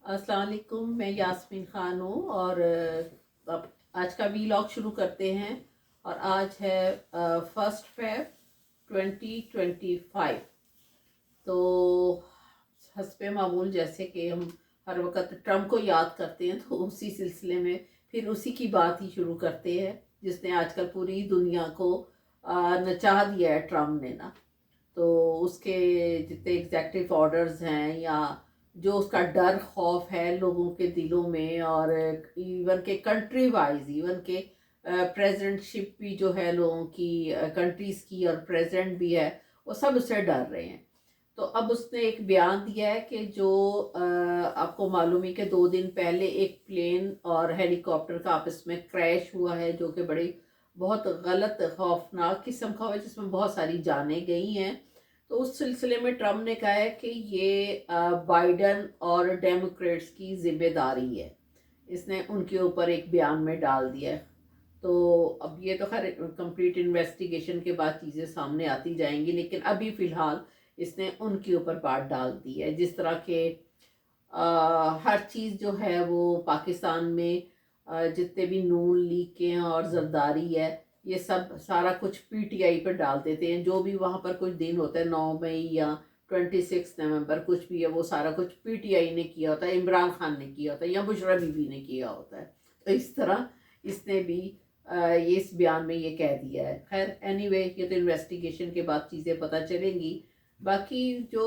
अस्सलाम वालेकुम, मैं यास्मीन ख़ान हूँ और अब आज का वीलॉग शुरू करते हैं। और आज है 1 फ़रवरी 2025। तो हस्बे मामूल जैसे कि हम हर वक्त ट्रम्प को याद करते हैं, तो उसी सिलसिले में फिर उसी की बात ही शुरू करते हैं जिसने आजकल पूरी दुनिया को नचा दिया है, ट्रम्प ने ना। तो उसके जितने एग्जेक्टिव ऑर्डर्स हैं या जो उसका डर खौफ है लोगों के दिलों में, और इवन के कंट्री वाइज, इवन के प्रेसिडेंटशिप भी जो है लोगों की, कंट्रीज़ की, और प्रेसिडेंट भी है, वो सब उससे डर रहे हैं। तो अब उसने एक बयान दिया है कि जो आपको मालूम है कि 2 दिन पहले एक प्लेन और हेलीकॉप्टर का आपस में क्रैश हुआ है, जो कि बड़ी बहुत गलत खौफनाक किस्म का हुआ है, जिसमें बहुत सारी जानें गई हैं। तो उस सिलसिले में ट्रम्प ने कहा है कि ये बाइडन और डेमोक्रेट्स की जिम्मेदारी है। इसने उनके ऊपर एक बयान में डाल दिया है। तो अब ये तो खैर कंप्लीट इन्वेस्टिगेशन के बाद चीज़ें सामने आती जाएंगी, लेकिन अभी फ़िलहाल इसने उनके ऊपर बात डाल दी है। जिस तरह के हर चीज़ जो है वो पाकिस्तान में जितने भी नून लीग के हैं और जरदारी है, ये सब सारा कुछ पीटीआई पर डाल देते हैं। जो भी वहाँ पर कुछ दिन होता है, 9 मई या 26 नवंबर, कुछ भी है, वो सारा कुछ पीटीआई ने किया होता है, इमरान खान ने किया होता है या बुशरा बीबी ने किया होता है। तो इस तरह इसने भी ये इस बयान में ये कह दिया है। खैर एनीवे, ये तो इन्वेस्टिगेशन के बाद चीज़ें पता चलेंगी। बाकी जो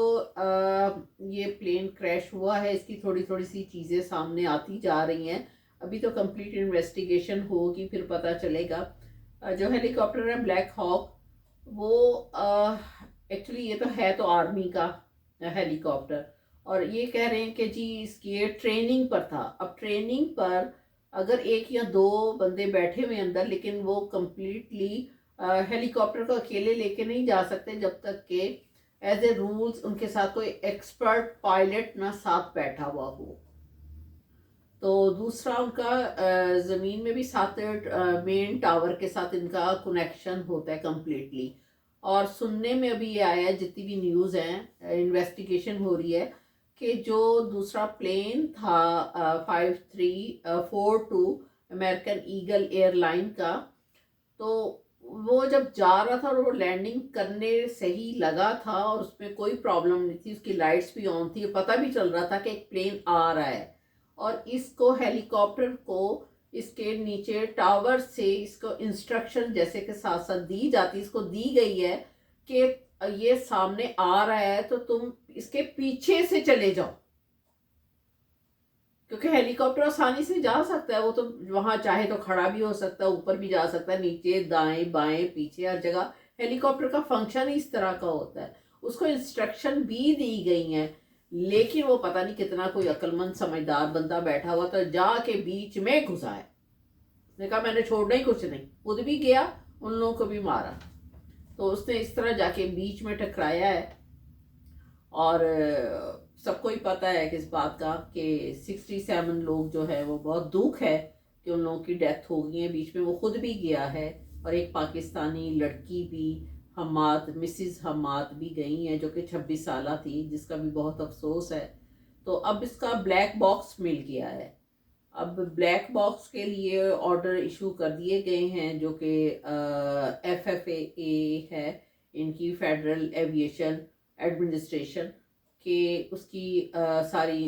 ये प्लेन क्रैश हुआ है, इसकी थोड़ी थोड़ी सी चीज़ें सामने आती जा रही हैं। अभी तो कंप्लीट इन्वेस्टिगेशन होगी, फिर पता चलेगा। जो हेलीकॉप्टर है ब्लैक हॉक, वो एक्चुअली ये तो आर्मी का हेलीकॉप्टर। और ये कह रहे हैं कि जी इसकी ये ट्रेनिंग पर था। अब ट्रेनिंग पर अगर एक या दो बंदे बैठे हुए अंदर, लेकिन वो कंप्लीटली हेलीकॉप्टर को अकेले लेके नहीं जा सकते जब तक कि एज ए रूल्स उनके साथ कोई एक्सपर्ट पायलट ना साथ बैठा हुआ हो। तो दूसरा उनका ज़मीन में भी 7 मेन टावर के साथ इनका कनेक्शन होता है कम्प्लीटली। और सुनने में अभी ये आया है, जितनी भी न्यूज़ हैं, इन्वेस्टिगेशन हो रही है कि जो दूसरा प्लेन था 5342 अमेरिकन ईगल एयरलाइन का, तो वो जब जा रहा था और वो लैंडिंग करने सही लगा था और उसमें कोई प्रॉब्लम नहीं थी, उसकी लाइट्स भी ऑन थी, पता भी चल रहा था कि एक प्लेन आ रहा है। और इसको हेलीकॉप्टर को इसके नीचे टावर से इसको इंस्ट्रक्शन जैसे कि साथ साथ दी जाती, इसको दी गई है कि ये सामने आ रहा है तो तुम इसके पीछे से चले जाओ, क्योंकि हेलीकॉप्टर आसानी से जा सकता है। वो तो वहां चाहे तो खड़ा भी हो सकता है, ऊपर भी जा सकता है, नीचे दाएं बाएं पीछे हर जगह हेलीकॉप्टर का फंक्शन ही इस तरह का होता है। उसको इंस्ट्रक्शन भी दी गई हैं, लेकिन वो पता नहीं कितना कोई अक्लमंद समझदार बंदा बैठा हुआ था, जाके बीच में घुसा है। उसने कहा मैंने छोड़ना ही कुछ नहीं, खुद भी गया, उन लोगों को भी मारा। तो उसने इस तरह जाके बीच में टकराया है। और सबको ही पता है कि इस बात का कि 67 लोग जो है, वो बहुत दुख है कि उन लोगों की डेथ हो गई है बीच में। वो खुद भी गया है और एक पाकिस्तानी लड़की भी, हमाद, मिसिज हमाद भी गई हैं, जो कि 26 साल थी, जिसका भी बहुत अफसोस है। तो अब इसका ब्लैक बॉक्स मिल गया है। अब ब्लैक बॉक्स के लिए ऑर्डर इशू कर दिए गए हैं, जो कि FFA है, इनकी फेडरल एविएशन एडमिनिस्ट्रेशन, कि उसकी सारी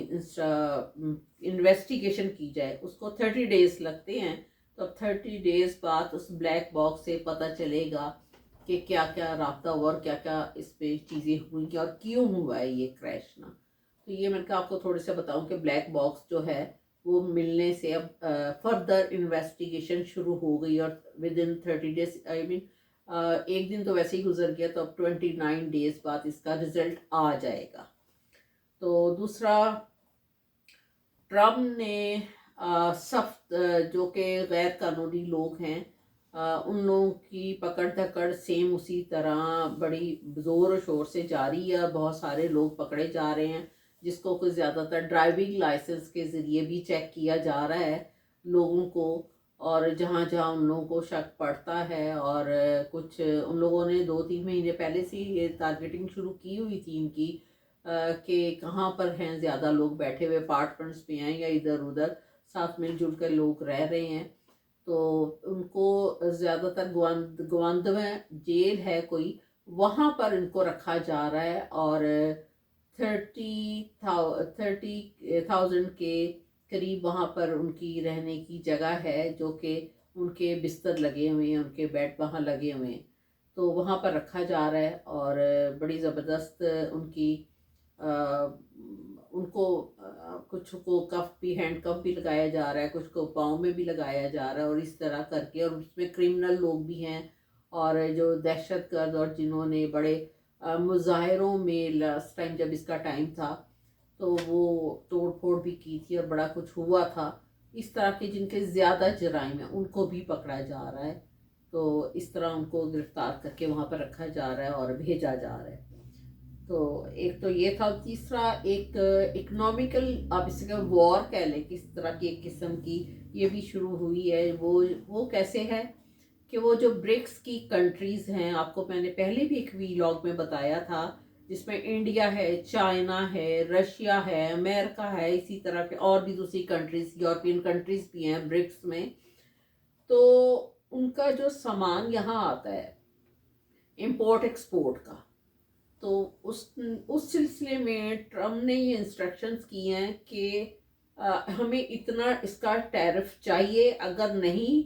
इन्वेस्टिगेशन की जाए। उसको 30 डेज लगते हैं। तो अब 30 डेज बाद उस ब्लैक बॉक्स से पता चलेगा कि क्या क्या राब्ता हुआ और क्या क्या इस पे चीज़ें हुई और क्यों हुआ है ये क्रैश ना। तो ये मैंने कहा आपको थोड़े से बताऊं कि ब्लैक बॉक्स जो है वो मिलने से अब फर्दर इन्वेस्टिगेशन शुरू हो गई। और with in 30 days, I mean एक दिन तो वैसे ही गुजर गया, तो अब 29 डेज बाद इसका रिजल्ट आ जाएगा। तो दूसरा, ट्रम्प ने सख्त जो कि गैर कानूनी लोग हैं, उन लोगों की पकड़ धकड़ सेम उसी तरह बड़ी ज़ोर शोर से जारी है। बहुत सारे लोग पकड़े जा रहे हैं, जिसको कुछ ज़्यादातर ड्राइविंग लाइसेंस के ज़रिए भी चेक किया जा रहा है लोगों को। और जहाँ जहाँ उन लोगों को शक पड़ता है, और कुछ उन लोगों ने 2-3 महीने पहले से ही ये टारगेटिंग शुरू की हुई थी इनकी, कि कहाँ पर हैं ज़्यादा लोग बैठे हुए, अपार्टमेंट्स में हैं या इधर उधर साथ मिलजुल कर लोग रह रहे हैं। तो उनको ज़्यादातर गवांदमें जेल है कोई, वहाँ पर इनको रखा जा रहा है। और 30,000 के करीब वहाँ पर उनकी रहने की जगह है, जो कि उनके बिस्तर लगे हुए हैं, उनके बेड वहाँ लगे हुए हैं। तो वहाँ पर रखा जा रहा है और बड़ी ज़बरदस्त उनकी उनको कुछ को कफ भी, हैंड कफ भी लगाया जा रहा है, कुछ को पाँव में भी लगाया जा रहा है और इस तरह करके। और उसमें क्रिमिनल लोग भी हैं और जो दहशतगर्द और जिन्होंने बड़े मुजाहरों में लास्ट टाइम जब इसका टाइम था तो वो तोड़ फोड़ भी की थी और बड़ा कुछ हुआ था, इस तरह के जिनके ज़्यादा जराइम हैं उनको भी पकड़ा जा रहा है। तो इस तरह उनको गिरफ्तार करके वहाँ पर रखा जा रहा है और भेजा जा रहा है। तो एक तो ये था। तीसरा एक इकोनॉमिकल, आप इसका वॉर कह लें, किस तरह की एक किस्म की ये भी शुरू हुई है। वो कैसे है कि वो जो ब्रिक्स की कंट्रीज़ हैं, आपको मैंने पहले भी एक वीलॉग में बताया था, जिसमें इंडिया है, चाइना है, रशिया है, अमेरिका है, इसी तरह के और भी दूसरी कंट्रीज़, यूरोपियन कंट्रीज़ भी हैं ब्रिक्स में। तो उनका जो सामान यहाँ आता है इंपोर्ट एक्सपोर्ट का, तो उस सिलसिले में ट्रम्प ने ये इंस्ट्रक्शंस की हैं कि हमें इतना इसका टैरिफ चाहिए, अगर नहीं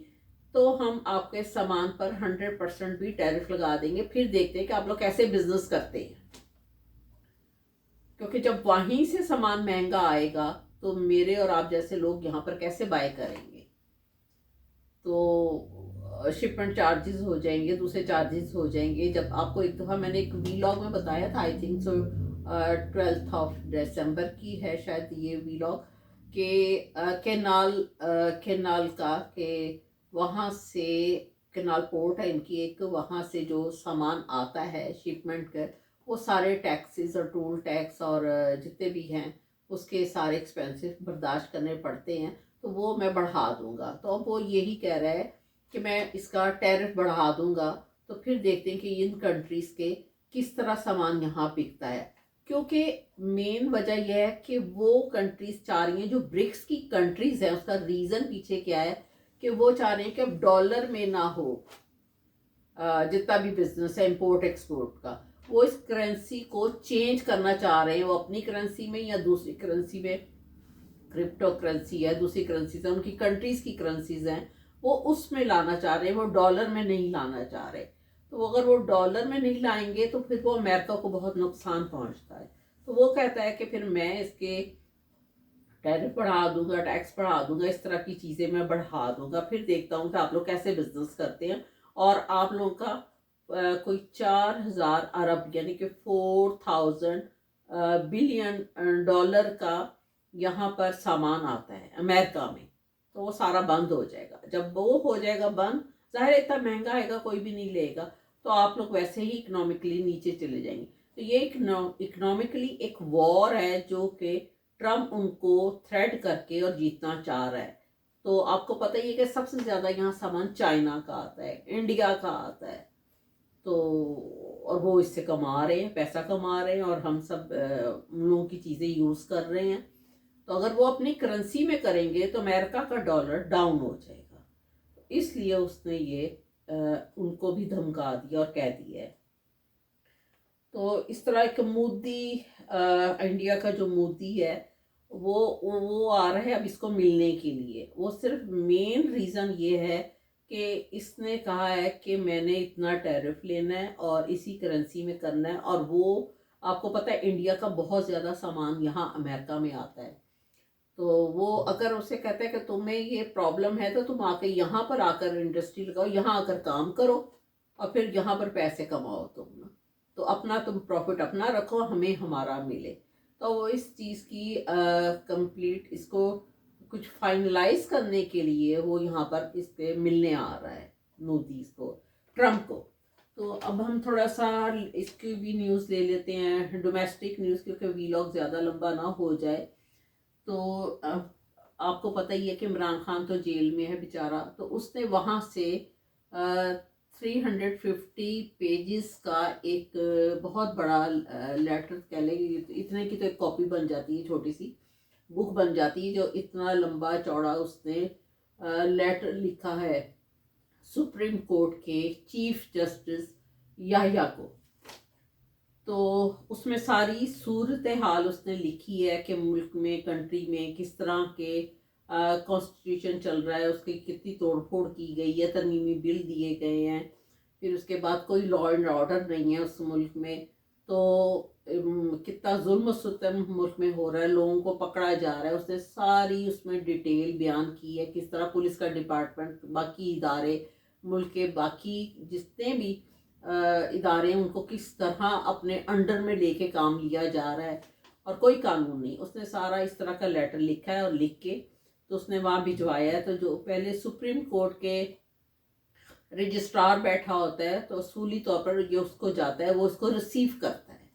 तो हम आपके सामान पर 100% भी टैरिफ लगा देंगे, फिर देखते हैं कि आप लोग कैसे बिजनेस करते हैं। क्योंकि जब वहीं से सामान महंगा आएगा तो मेरे और आप जैसे लोग यहाँ पर कैसे बाय करेंगे। तो शिपमेंट चार्जेस हो जाएंगे, दूसरे चार्जेस हो जाएंगे। जब आपको एक दफ़ा मैंने एक वीलॉग में बताया था, आई थिंक सो 12 दिसंबर की है शायद ये वीलॉग, के केनाल का, के वहाँ से केनाल पोर्ट है इनकी एक, वहाँ से जो सामान आता है शिपमेंट का, वो सारे टैक्सेस और टोल टैक्स और जितने भी हैं उसके सारे एक्सपेंसेस बर्दाश्त करने पड़ते हैं। तो वो मैं बढ़ा दूंगा। तो अब वो यही कह रहा है कि मैं इसका टैरिफ बढ़ा दूंगा, तो फिर देखते हैं कि इन कंट्रीज़ के किस तरह सामान यहाँ बिकता है। क्योंकि मेन वजह यह है कि वो कंट्रीज़ चाह रही हैं, जो ब्रिक्स की कंट्रीज़ हैं, उसका रीज़न पीछे क्या है कि वो चाह रहे हैं कि अब डॉलर में ना हो जितना भी बिजनेस है इंपोर्ट एक्सपोर्ट का, वो इस करेंसी को चेंज करना चाह रहे हैं। वो अपनी करेंसी में या दूसरी करेंसी में, क्रिप्टो करेंसी है, दूसरी करेंसीज है, उनकी कंट्रीज की करेंसीज हैं, वो उसमें लाना चाह रहे हैं, वो डॉलर में नहीं लाना चाह रहे। तो अगर वो डॉलर में नहीं लाएंगे तो फिर वो अमेरिका को बहुत नुकसान पहुंचता है। तो वो कहता है कि फिर मैं इसके टैरिफ बढ़ा दूंगा, टैक्स बढ़ा दूंगा, इस तरह की चीज़ें मैं बढ़ा दूंगा, फिर देखता हूँ कि आप लोग कैसे बिजनेस करते हैं। और आप लोगों का कोई 4,000 अरब यानी कि 4,000 बिलियन डॉलर का यहाँ पर सामान आता है अमेरिका में, तो वो सारा बंद हो जाएगा। जब वो हो जाएगा बंद, जाहिर है इतना महंगा आएगा कोई भी नहीं लेगा, तो आप लोग वैसे ही इकोनॉमिकली नीचे चले जाएंगे। तो ये इकोनॉमिकली एक वॉर है जो कि ट्रम्प उनको थ्रेट करके और जीतना चाह रहा है। तो आपको पता ही है कि सबसे ज़्यादा यहाँ सामान चाइना का आता है, इंडिया का आता है। तो और वो इससे कमा रहे हैं, पैसा कमा रहे हैं, और हम सब उन लोगों की चीज़ें यूज़ कर रहे हैं। तो अगर वो अपनी करेंसी में करेंगे तो अमेरिका का डॉलर डाउन हो जाएगा। इसलिए उसने ये उनको भी धमका दिया और कह दिया है। तो इस तरह एक मोदी, इंडिया का जो मोदी है वो आ रहा है अब इसको मिलने के लिए। वो सिर्फ मेन रीज़न ये है कि इसने कहा है कि मैंने इतना टैरिफ लेना है और इसी करेंसी में करना है। और वो आपको पता है इंडिया का बहुत ज़्यादा सामान यहाँ अमेरिका में आता है। तो वो अगर उसे कहता है कि तुम्हें ये प्रॉब्लम है तो तुम आके यहाँ पर आकर इंडस्ट्री लगाओ, यहाँ आकर काम करो और फिर यहाँ पर पैसे कमाओ तुम ना, तो अपना तुम प्रॉफिट अपना रखो, हमें हमारा मिले। तो वो इस चीज़ की कंप्लीट इसको कुछ फाइनलाइज करने के लिए वो यहाँ पर इस पे मिलने आ रहा है मोदी को, ट्रम्प को। तो अब हम थोड़ा सा इसकी भी न्यूज़ ले लेते हैं, डोमेस्टिक न्यूज़, क्योंकि वीलॉग ज़्यादा लंबा ना हो जाए। तो आपको पता ही है कि इमरान खान तो जेल में है बेचारा। तो उसने वहाँ से 350 पेजेस का एक बहुत बड़ा लेटर कह लेंगे, इतने की तो एक कॉपी बन जाती है, छोटी सी बुक बन जाती है, जो इतना लंबा चौड़ा उसने लेटर लिखा है सुप्रीम कोर्ट के चीफ जस्टिस याहिया को। तो उसमें सारी सूरत हाल उसने लिखी है कि मुल्क में, कंट्री में किस तरह के कॉन्स्टिट्यूशन चल रहा है, उसकी कितनी तोड़फोड़ की गई है, तरमीमी बिल दिए गए हैं, फिर उसके बाद कोई लॉ एंड ऑर्डर नहीं है उस मुल्क में, तो कितना जुल्म सितम मुल्क में हो रहा है, लोगों को पकड़ा जा रहा है। उसने सारी उसमें डिटेल बयान की है, किस तरह पुलिस का डिपार्टमेंट, बाकी इदारे, मुल्क के बाकी जितने भी इदारे हैं, उनको किस तरह अपने अंडर में लेके काम लिया जा रहा है और कोई कानून नहीं। उसने सारा इस तरह का लेटर लिखा है और लिख के तो उसने वहाँ भिजवाया है। तो जो पहले सुप्रीम कोर्ट के रजिस्ट्रार बैठा होता है, तो असूली तौर पर ये उसको जाता है, वो उसको रिसीव करता है,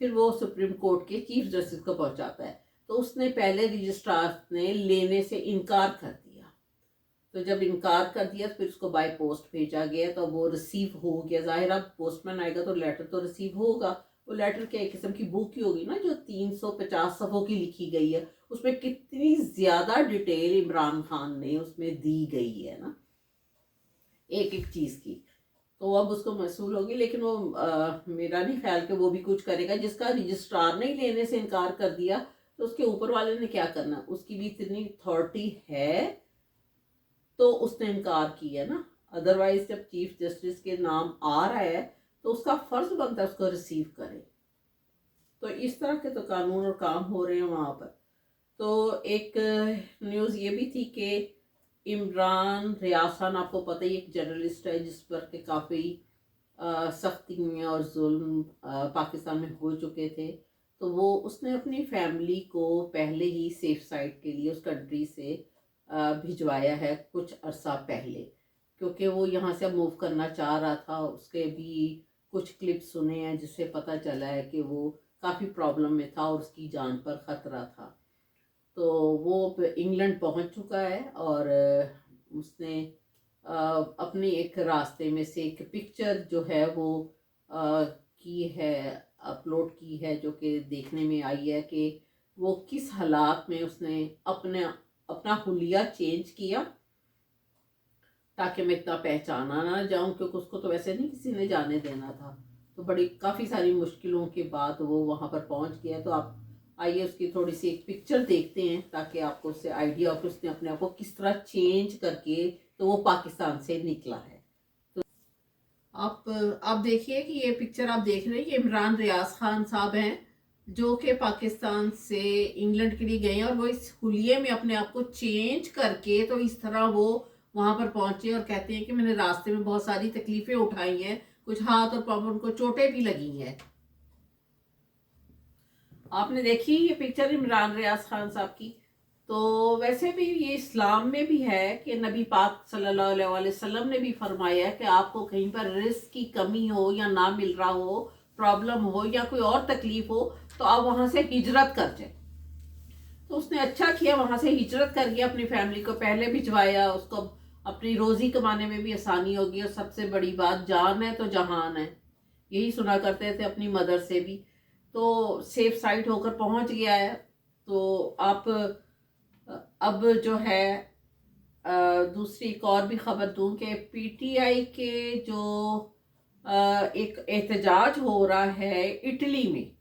फिर वो सुप्रीम कोर्ट के चीफ जस्टिस को पहुंचाता है। तो उसने पहले रजिस्ट्रार ने लेने से इनकार कर दिया, तो जब इनकार कर दिया तो फिर उसको बाय पोस्ट भेजा गया, तो वो रिसीव हो गया। जाहिर अब पोस्टमैन आएगा तो लेटर तो रिसीव होगा। वो लेटर क्या एक किस्म की बुक ही होगी ना, जो 350 सफ़ों की लिखी गई है, उसमें कितनी ज़्यादा डिटेल इमरान खान ने उसमें दी गई है ना, एक एक चीज़ की। तो अब उसको महसूल होगी, लेकिन वो मेरा नहीं ख्याल कि वो भी कुछ करेगा। जिसका रजिस्ट्रार ने लेने से इनकार कर दिया, तो उसके ऊपर वाले ने क्या करना, उसकी भी इतनी अथॉरिटी है, तो उसने इनकार किया ना। अदरवाइज जब चीफ जस्टिस के नाम आ रहा है तो उसका फर्ज बनता है उसको रिसीव करे। तो इस तरह के तो कानून और काम हो रहे हैं वहाँ पर। तो एक न्यूज़ ये भी थी कि इमरान रियाज खान, आपको पता ही, एक जर्नलिस्ट है जिस पर के काफ़ी सख्ती और जुल्म पाकिस्तान में हो चुके थे। तो वो उसने अपनी फैमिली को पहले ही सेफ साइड के लिए उस कंट्री से भिजवाया है कुछ अरसा पहले, क्योंकि वो यहाँ से मूव करना चाह रहा था। उसके भी कुछ क्लिप सुने हैं जिससे पता चला है कि वो काफ़ी प्रॉब्लम में था और उसकी जान पर ख़तरा था। तो वो इंग्लैंड पहुंच चुका है और उसने अपनी एक रास्ते में से एक पिक्चर जो है वो की है, अपलोड की है, जो कि देखने में आई है कि वो किस हालात में उसने अपना हुलिया चेंज किया ताकि मैं इतना पहचाना ना जाऊं, क्योंकि उसको तो वैसे नहीं किसी ने जाने देना था। तो बड़ी काफ़ी सारी मुश्किलों के बाद वो वहाँ पर पहुँच गया। तो आप आइए उसकी थोड़ी सी एक पिक्चर देखते हैं ताकि आपको उससे आइडिया हो कि उसने अपने आप को किस तरह चेंज करके तो वो पाकिस्तान से निकला है। तो आप देखिए कि ये पिक्चर आप देख रहे हैं, ये इमरान रियाज खान साहब हैं जो कि पाकिस्तान से इंग्लैंड के लिए गए हैं, और वो इस हुलिये में अपने आप को चेंज करके तो इस तरह वो वहाँ पर पहुँचे और कहते हैं कि मैंने रास्ते में बहुत सारी तकलीफ़ें उठाई हैं, कुछ हाथ और पाँव उनको चोटें भी लगी हैं। आपने देखी ये पिक्चर इमरान रियाज खान साहब की। तो वैसे भी ये इस्लाम में भी है कि नबी पाक सल्लल्लाहु अलैहि वसल्लम ने भी फरमाया है कि आपको कहीं पर रिस्क की कमी हो या ना मिल रहा हो, प्रॉब्लम हो या कोई और तकलीफ हो, तो आप वहाँ से हिजरत कर जाए। तो उसने अच्छा किया, वहाँ से हिजरत कर गया, अपनी फैमिली को पहले भिजवाया, उसको अपनी रोज़ी कमाने में भी आसानी होगी। और सबसे बड़ी बात, जान है तो जहान है, यही सुना करते थे अपनी मदर से भी। तो सेफ साइड होकर पहुंच गया है। तो आप अब जो है दूसरी एक और भी खबर दूं कि पीटीआई के जो एक एहतजाज हो रहा है इटली में,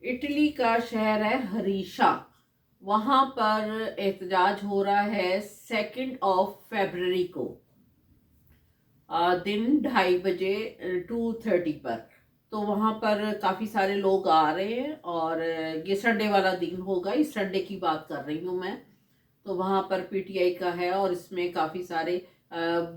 इटली का शहर है हरीशा, वहाँ पर एहतजाज हो रहा है 2 फरवरी को दिन 2:30 बजे 2:30 पर। तो वहाँ पर काफ़ी सारे लोग आ रहे हैं और ये संडे वाला दिन होगा, इस संडे की बात कर रही हूँ मैं। तो वहाँ पर पीटीआई का है और इसमें काफ़ी सारे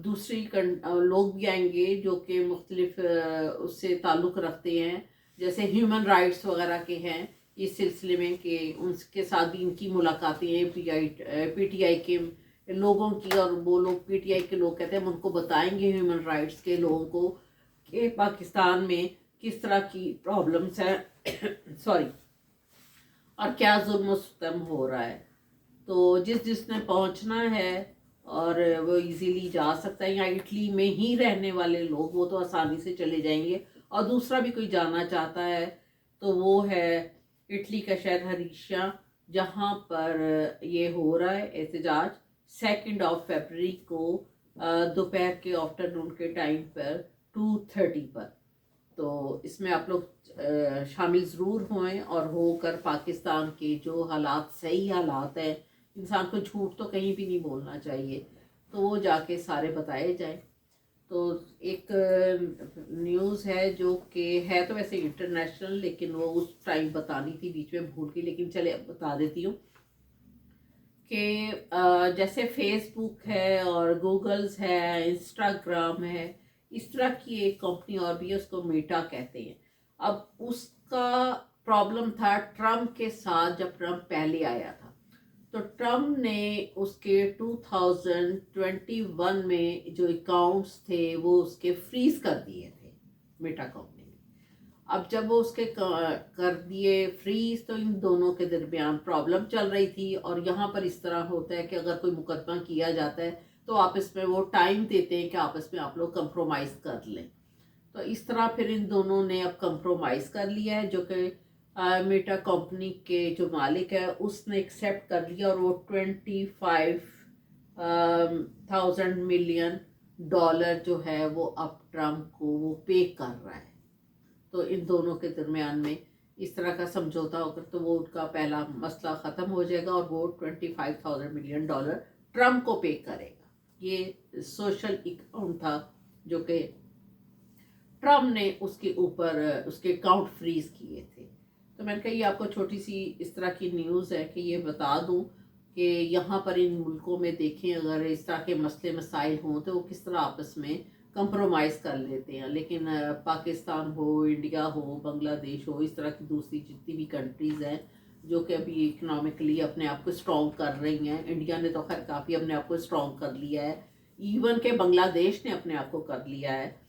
दूसरी लोग भी आएंगे जो कि मुख्तलिफ उससे ताल्लुक़ रखते हैं, जैसे ह्यूमन राइट्स वगैरह के हैं इस सिलसिले में, कि उनके साथ भी इनकी मुलाकातें हैं पीटीआई के लोगों की। और वो लोग पीटीआई के लोग कहते हैं हम उनको बताएंगे ह्यूमन राइट्स के लोगों को कि पाकिस्तान में किस तरह की प्रॉब्लम्स हैं सॉरी, और क्या जुल्म सितम हो रहा है। तो जिसने पहुंचना है और वो इजीली जा सकता है, या इटली में ही रहने वाले लोग वो तो आसानी से चले जाएंगे। और दूसरा भी कोई जाना चाहता है तो वो है इटली का शहर हरीशा, जहाँ पर ये हो रहा है एहतजाज 2 फरवरी को दोपहर के आफ्टरनून के टाइम पर 2:30 पर। तो इसमें आप लोग शामिल ज़रूर होएं और होकर पाकिस्तान के जो हालात, सही हालात हैं, इंसान को झूठ तो कहीं भी नहीं बोलना चाहिए, तो वो जाके सारे बताए जाएं। तो एक न्यूज़ है जो कि है तो वैसे इंटरनेशनल, लेकिन वो उस टाइम बतानी थी, बीच में भूल गई, लेकिन चले अब बता देती हूँ कि जैसे फेसबुक है और गूगल्स है, इंस्टाग्राम है, इस तरह की एक कंपनी और भी है, उसको मेटा कहते हैं। अब उसका प्रॉब्लम था ट्रम्प के साथ, जब ट्रम्प पहले आया था तो ट्रम्प ने उसके 2021 में जो अकाउंट्स थे वो उसके फ्रीज कर दिए थे मेटा कंपनी ने। अब जब वो उसके कर दिए फ्रीज, तो इन दोनों के दरमियान प्रॉब्लम चल रही थी। और यहाँ पर इस तरह होता है कि अगर कोई मुकदमा किया जाता है तो आपस में वो टाइम देते हैं कि आपस में आप लोग कंप्रोमाइज़ कर लें। तो इस तरह फिर इन दोनों ने अब कंप्रोमाइज़ कर लिया है, जो कि मेटा कंपनी के जो मालिक है उसने एक्सेप्ट कर लिया, और वो 25,000 मिलियन डॉलर जो है वो अब ट्रम्प को वो पे कर रहा है। तो इन दोनों के दरमियान में इस तरह का समझौता होकर तो वो उनका पहला मसला ख़त्म हो जाएगा, और वो 25,000 मिलियन डॉलर ट्रम्प को पे करेगा। ये सोशल अकाउंट था जो कि ट्रम्प ने उसके ऊपर उसके अकाउंट फ्रीज किए थे। तो मैंने कहा ये आपको छोटी सी इस तरह की न्यूज़ है कि ये बता दूं कि यहाँ पर इन मुल्कों में देखें अगर इस तरह के मसले मसाइल हों तो वो किस तरह आपस में कंप्रोमाइज़ कर लेते हैं। लेकिन पाकिस्तान हो, इंडिया हो, बांग्लादेश हो, इस तरह की दूसरी जितनी भी कंट्रीज़ हैं जो कि अभी इकनॉमिकली अपने आप को स्ट्रॉन्ग कर रही हैं, इंडिया ने तो खैर काफ़ी अपने आप को स्ट्रॉन्ग कर लिया है, इवन के बांग्लादेश ने अपने आप को कर लिया है।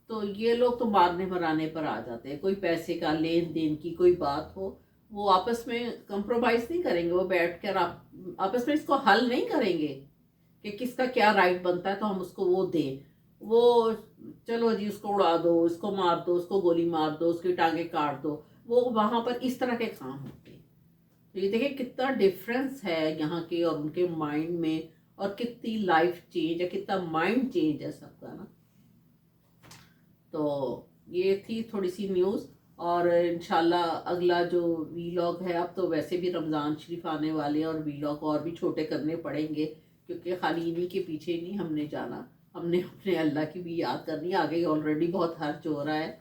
तो ये लोग तो मारने मराने पर आ जाते हैं, कोई पैसे का लेन देन की कोई बात हो वो आपस में कंप्रोमाइज़ नहीं करेंगे, वो बैठ कर आप आपस में इसको हल नहीं करेंगे कि किसका क्या राइट बनता है तो हम उसको वो दें। वो चलो जी उसको उड़ा दो, उसको मार दो, उसको गोली मार दो, उसकी टांगे काट दो, वो वहाँ पर इस तरह के काम होते हैं। तो ये देखिए कितना डिफरेंस है यहाँ के और उनके माइंड में, और कितनी लाइफ चेंज है, कितना माइंड चेंज है सबका ना। तो ये थी थोड़ी सी न्यूज़। और इंशाल्लाह अगला जो वीलॉग है, अब तो वैसे भी रमज़ान शरीफ आने वाले हैं और वीलॉग और भी छोटे करने पड़ेंगे, क्योंकि खाली इन्हीं के पीछे नहीं हमने जाना, हमने अपने अल्लाह की भी याद करनी है। आगे ऑलरेडी बहुत खर्च हो रहा है,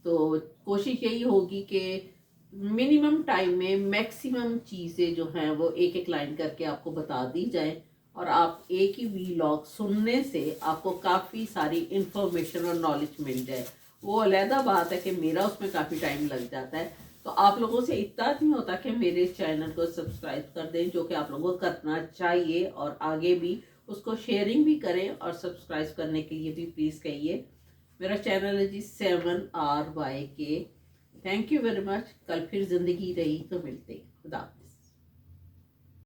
तो कोशिश यही होगी कि मिनिमम टाइम में मैक्सिमम चीज़ें जो हैं वो एक एक लाइन करके आपको बता दी जाए, और आप एक ही वीलॉग सुनने से आपको काफ़ी सारी इंफॉर्मेशन और नॉलेज मिल जाए। वो अलहदा बात है कि मेरा उसमें काफ़ी टाइम लग जाता है, तो आप लोगों से इतना नहीं होता कि मेरे चैनल को सब्सक्राइब कर दें, जो कि आप लोगों को करना चाहिए, और आगे भी उसको शेयरिंग भी करें, और सब्सक्राइब करने के लिए भी प्लीज़ कहिए। मेरा चैनल है जी 7RYK। Thank you very much. कल फिर ज़िंदगी रही तो मिलते हैं। खुदा।